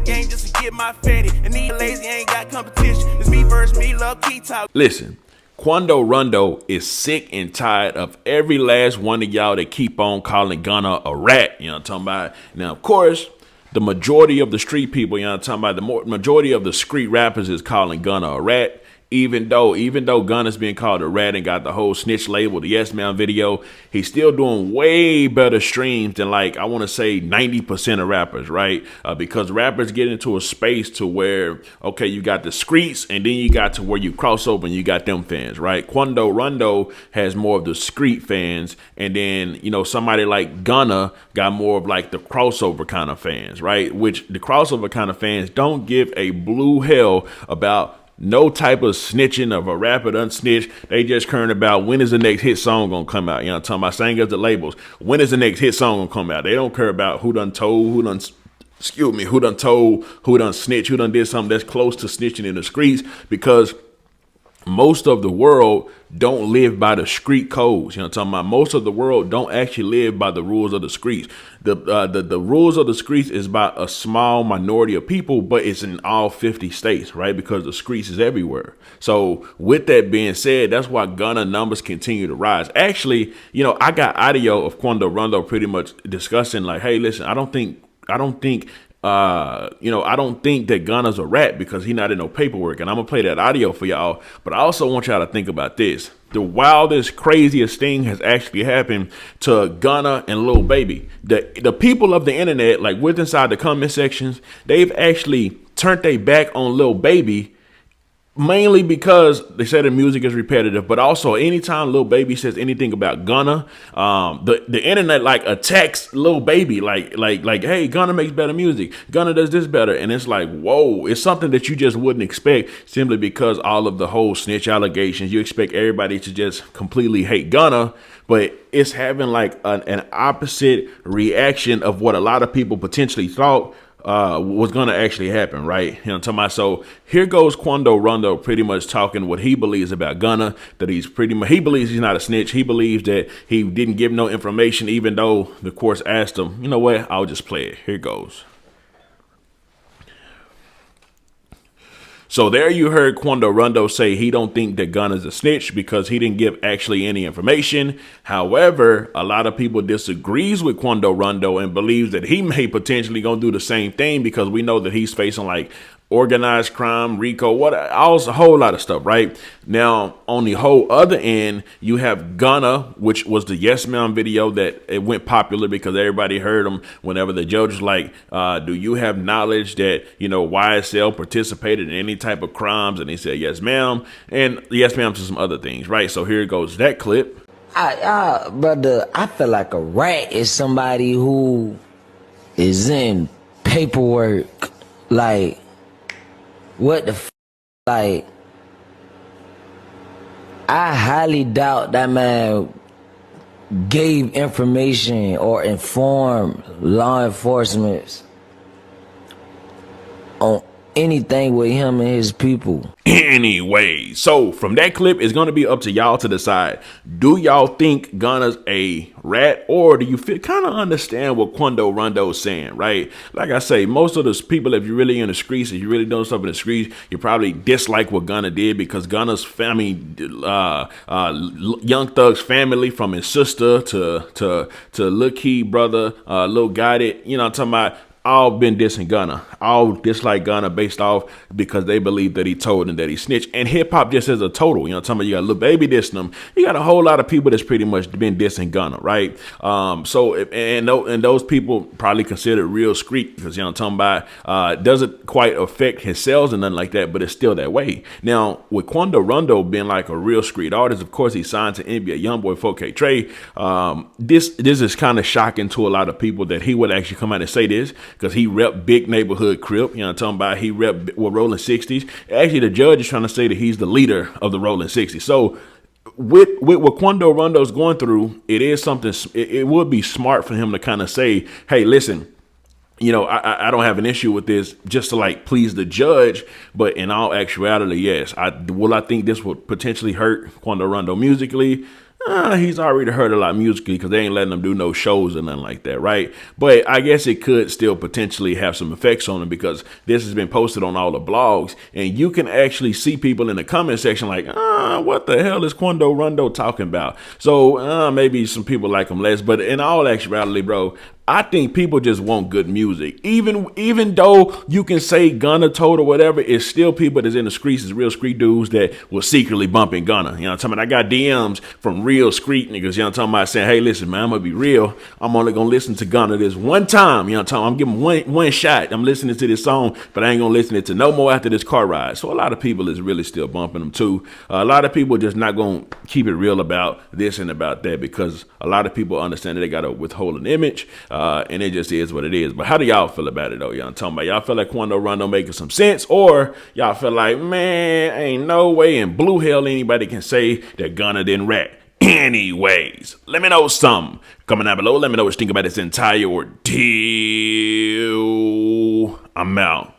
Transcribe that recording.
game just to get my fatty. And these lazy ain't got competition. It's me versus me, love key talk. Listen, Quando Rondo is sick and tired of every last one of y'all that keep on calling Gunna a rat. You know what I'm talking about? Now, of course, the majority of the street people, you know what I'm talking about, the majority of the street rappers is calling Gunna a rat. Even though Gunna's being called a rat and got the whole snitch label, the Yes Man video, he's still doing way better streams than, like, I want to say 90% of rappers, right? Because rappers get into a space to where, okay, you got the streets and then you got to where you cross over and you got them fans, right? Quando Rondo has more of the street fans, and then, you know, somebody like Gunna got more of like the crossover kind of fans, right? Which the crossover kind of fans don't give a blue hell about no type of snitching of a rapper done snitch. They just caring about when is the next hit song gonna come out. You know what I'm talking about? Same as the labels. When is the next hit song gonna come out? They don't care about who done told, who done told, who done snitched, who done did something that's close to snitching in the streets, because most of the world don't live by the street codes. You know what I'm talking about? Most of the world don't actually live by the rules of the streets. The rules of the streets is by a small minority of people, but it's in all 50 states, right? Because the streets is everywhere. So with that being said, that's why Gunna numbers continue to rise. Actually, you know, I got audio of Quando Rondo pretty much discussing like, hey, listen, I don't think that Gunna's a rat because he's not in no paperwork. And I'm going to play that audio for y'all. But I also want y'all to think about this. The wildest, craziest thing has actually happened to Gunna and Lil Baby. The people of the internet, like with inside the comment sections, they've actually turned their back on Lil Baby, mainly because they say the music is repetitive, but also anytime Lil Baby says anything about Gunna, the internet like attacks Lil Baby, like, hey, Gunna makes better music, Gunna does this better, and it's like, whoa, it's something that you just wouldn't expect simply because all of the whole snitch allegations. You expect everybody to just completely hate Gunna, but it's having like an opposite reaction of what a lot of people potentially thought was going to actually happen, right? You know what I'm talking about? So here goes Quando Rondo pretty much talking what he believes about Gunna, that he believes he's not a snitch. He believes that he didn't give no information, even though the courts asked him. You know what? I'll just play it. Here goes. So there you heard Quando Rondo say he don't think that Gunna's a snitch because he didn't give actually any information. However, a lot of people disagrees with Quando Rondo and believes that he may potentially gonna do the same thing because we know that he's facing like organized crime, RICO, a whole lot of stuff, right? Now, on the whole other end, you have Gunna, which was the Yes Man video that it went popular because everybody heard him whenever the judge was like, do you have knowledge that, you know, YSL participated in any type of crimes? And he said, yes, ma'am. And yes, ma'am to some other things, right? So here goes that clip. Brother, I feel like a rat is somebody who is in paperwork, like, what the like, I highly doubt that man gave information or informed law enforcement on anything with him and his people. Anyway, so from that clip, it's going to be up to y'all to decide. Do y'all think Gunna's a rat, or do you kind of understand what Quando Rondo is saying, right? Like I say, most of the people, if you're really in the streets, if you really doing stuff in the streets, you probably dislike what Gunna did because Gunna's family, Young Thug's family, from his sister to Lil Key brother, Lil Gotti, you know what I'm talking about, all been dissing Gunna, all dislike Gunna based off because they believe that he told and that he snitched. And hip hop just as a total, you know what I'm talking about? You got Lil Baby dissing him. You got a whole lot of people that's pretty much been dissing Gunna, right? And those people probably consider real street because, you know what I'm talking about, doesn't quite affect his sales and nothing like that, but it's still that way. Now, with Quando Rondo being like a real street artist, of course, he signed to NBA Youngboy 4K Trey. This is kind of shocking to a lot of people that he would actually come out and say this, because he rep big neighborhood Crip, you know what I'm talking about? He rep with Rolling 60s. Actually, the judge is trying to say that he's the leader of the Rolling 60s. So with what Quando Rondo's going through, it is something, it would be smart for him to kind of say, hey, listen, you know, I don't have an issue with this just to like please the judge, but in all actuality, yes. I think this would potentially hurt Quando Rondo musically. he's already heard a lot musically because they ain't letting him do no shows or nothing like that, right? But I guess it could still potentially have some effects on him because this has been posted on all the blogs, and you can actually see people in the comment section like, what the hell is Quando Rondo talking about? So maybe some people like him less, but in all actuality, bro, I think people just want good music. Even though you can say Gunna told or whatever, it's still people that's in the streets, is real street dudes that will secretly bumping Gunna. You know what I'm talking about? I got DMs from real street niggas, you know what I'm talking about, saying, hey, listen, man, I'm gonna be real. I'm only gonna listen to Gunna this one time. You know what I'm talking about? I'm giving one shot. I'm listening to this song, but I ain't gonna listen to no more after this car ride. So a lot of people is really still bumping them too. A lot of people just not gonna keep it real about this and about that because a lot of people understand that they gotta withhold an image. And it just is what it is. But how do y'all feel about it, though? Y'all talking about, y'all feel like Quando Rondo making some sense, or y'all feel like, man, ain't no way in blue hell anybody can say that Gunna didn't rap? Anyways, let me know something. Comment down below. Let me know what you think about this entire ordeal. I'm out.